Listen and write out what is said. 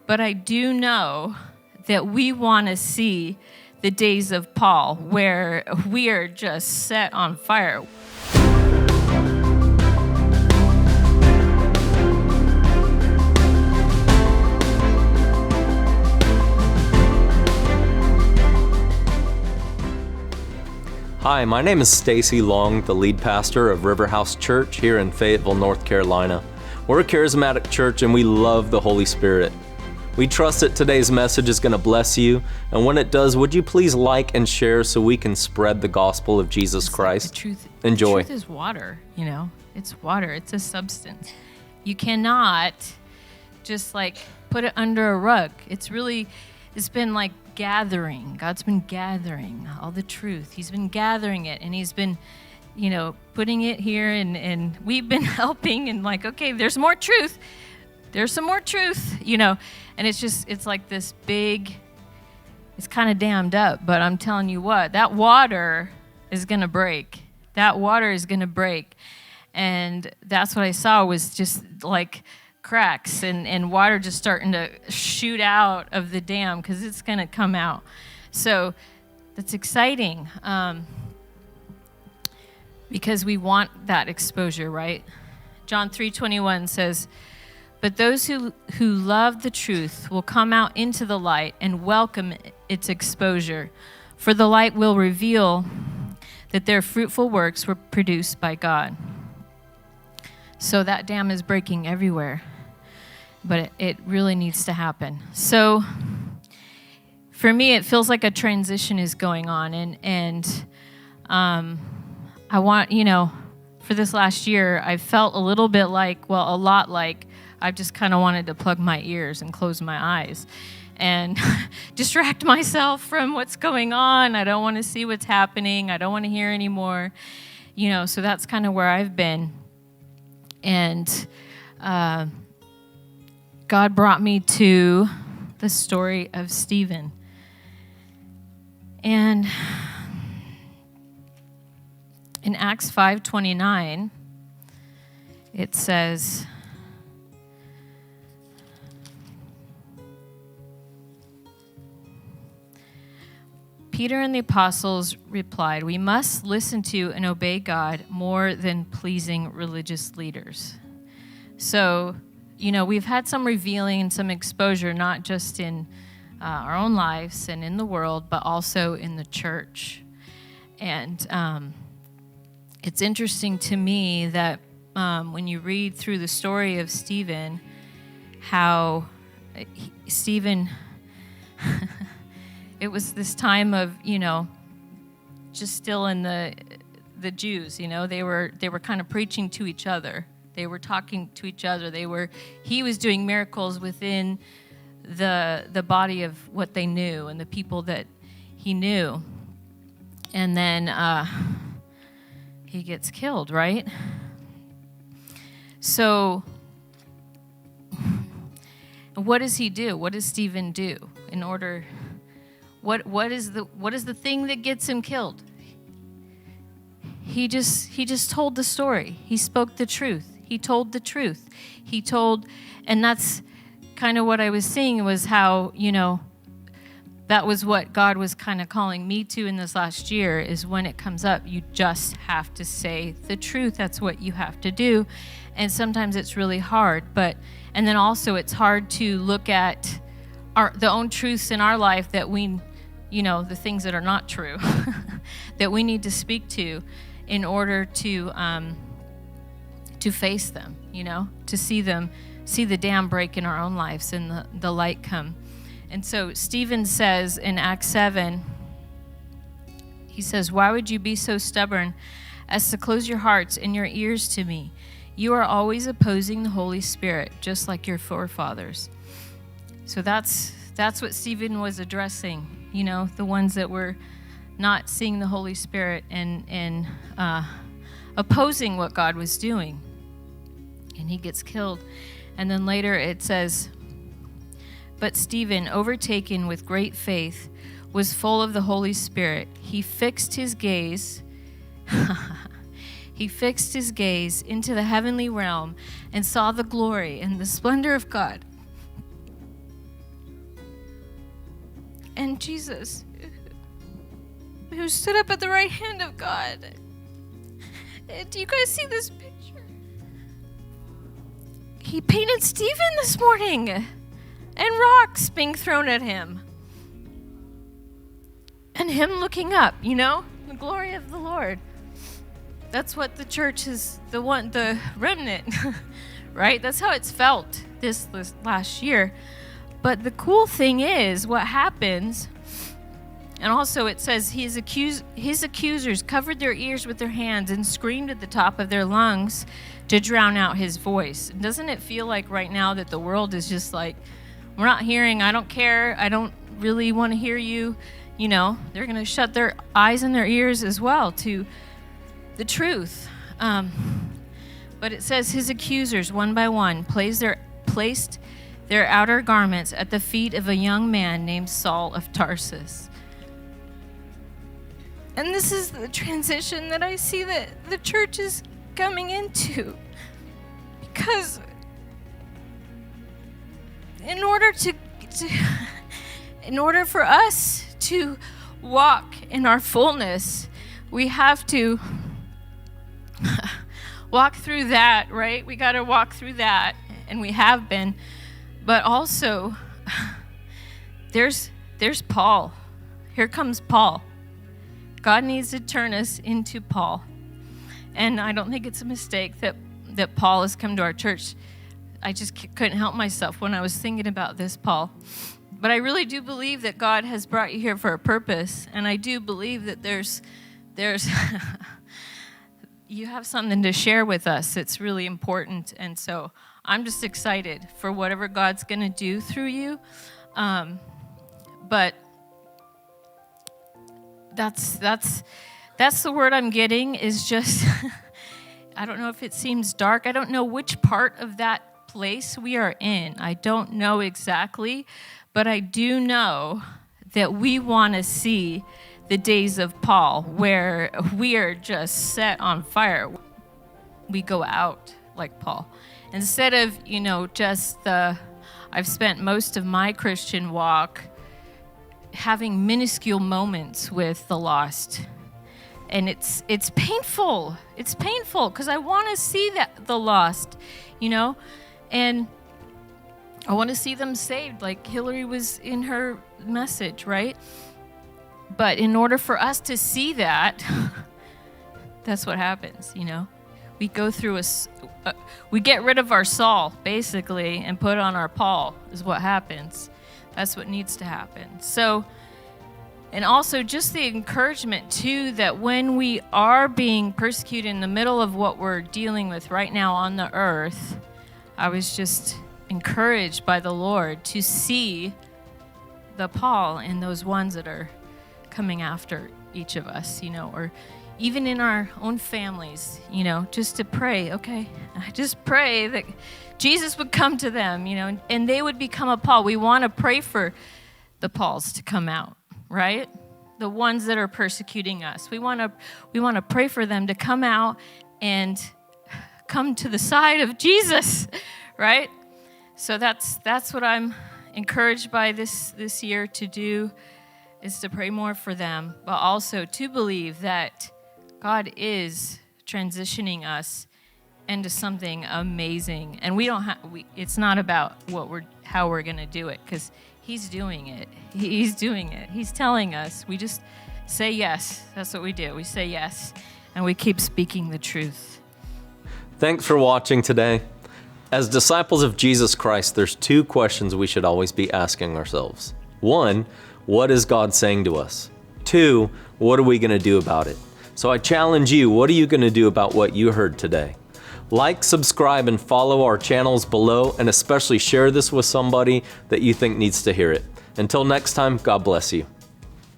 But I do know that we want to see the days of Paul, where we are just set on fire. Hi, my name is Stacy Long, the lead pastor of River House Church here in Fayetteville, North Carolina. We're a charismatic church and we love the Holy Spirit. We trust that today's message is going to bless you, and when it does, would you please like and share so we can spread the gospel of Jesus Christ? Like the truth, Enjoy. The truth is water, It's water. It's a substance. You cannot just put it under a rug. It's been like gathering. God's been gathering all the truth. He's been gathering it, and he's been, putting it here, and we've been helping, and okay, there's more truth. There's some more truth, and it's like this big, it's kind of dammed up, but I'm telling you what, that water is going to break. That water is going to break. And that's what I saw, was just like cracks and water just starting to shoot out of the dam, because it's going to come out. So that's exciting, because we want that exposure, right? John 3:21 says, "But those who love the truth will come out into the light and welcome its exposure, for the light will reveal that their fruitful works were produced by God." So that dam is breaking everywhere, but it really needs to happen. So for me, it feels like a transition is going on, and I want, for this last year, I felt a little bit a lot like I just kind of wanted to plug my ears and close my eyes and distract myself from what's going on. I don't want to see what's happening. I don't want to hear anymore. So that's kind of where I've been. And God brought me to the story of Stephen. And in Acts 5:29, it says, Peter and the apostles replied, "We must listen to and obey God more than pleasing religious leaders." So, we've had some revealing and some exposure, not just in our own lives and in the world, but also in the church. And it's interesting to me that when you read through the story of Stephen, how Stephen... It was this time of, just still in the Jews, they were kind of preaching to each other. They were talking to each other. He was doing miracles within the body of what they knew and the people that he knew. And then he gets killed, right? So what does he do? What does Stephen do in order... What is the thing that gets him killed? He just told the story. He spoke the truth. He told the truth. And that's kind of what I was seeing, was how, that was what God was kind of calling me to in this last year, is when it comes up, you just have to say the truth. That's what you have to do. And sometimes it's really hard, and then also it's hard to look at the own truths in our life that we, the things that are not true, that we need to speak to in order to face them, to see the dam break in our own lives and the light come. And so Stephen says in Acts 7, he says, "Why would you be so stubborn as to close your hearts and your ears to me? You are always opposing the Holy Spirit, just like your forefathers." So that's what Stephen was addressing, the ones that were not seeing the Holy Spirit and opposing what God was doing. And he gets killed. And then later it says, "But Stephen, overtaken with great faith, was full of the Holy Spirit. He fixed his gaze into the heavenly realm and saw the glory and the splendor of God and Jesus, who stood up at the right hand of God. Do you guys see this picture? He painted Stephen this morning, and rocks being thrown at him. And him looking up, the glory of the Lord. That's what the church is, the remnant, right? That's how it's felt this last year. But the cool thing is what happens, and also it says his accusers covered their ears with their hands and screamed at the top of their lungs to drown out his voice. Doesn't it feel like right now that the world is just like, we're not hearing, I don't care, I don't really want to hear you. They're going to shut their eyes and their ears as well to the truth. But it says his accusers, one by one, placed their outer garments at the feet of a young man named Saul of Tarsus. And this is the transition that I see that the church is coming into. Because in order for us to walk in our fullness, we have to walk through that, right? We got to walk through that, and we have been. But also, there's Paul. Here comes Paul. God needs to turn us into Paul. And I don't think it's a mistake that Paul has come to our church. I just couldn't help myself when I was thinking about this, Paul. But I really do believe that God has brought you here for a purpose. And I do believe that there's you have something to share with us. It's really important. And so I'm just excited for whatever God's going to do through you. But that's the word I'm getting is just, I don't know if it seems dark. I don't know which part of that place we are in. I don't know exactly, but I do know that we want to see the days of Paul where we are just set on fire. We go out like Paul. Instead of, I've spent most of my Christian walk having minuscule moments with the lost. And it's painful. It's painful because I want to see the lost, and I want to see them saved like Hillary was in her message, right? But in order for us to see that, that's what happens, We go through we get rid of our Saul, basically, and put on our Paul, is what happens. That's what needs to happen. So, and also just the encouragement, too, that when we are being persecuted in the middle of what we're dealing with right now on the earth, I was just encouraged by the Lord to see the Paul in those ones that are coming after each of us, or even in our own families, just to pray, okay? I just pray that Jesus would come to them, and they would become a Paul. We want to pray for the Pauls to come out, right? The ones that are persecuting us. We want to pray for them to come out and come to the side of Jesus, right? So that's what I'm encouraged by this year to do, is to pray more for them, but also to believe that God is transitioning us into something amazing. And it's not about how we're going to do it, because He's doing it. He's doing it. He's telling us. We just say yes. That's what we do. We say yes, and we keep speaking the truth. Thanks for watching today. As disciples of Jesus Christ, there's two questions we should always be asking ourselves. One, what is God saying to us? Two, what are we going to do about it? So I challenge you, what are you going to do about what you heard today? Like, subscribe, and follow our channels below, and especially share this with somebody that you think needs to hear it. Until next time, God bless you.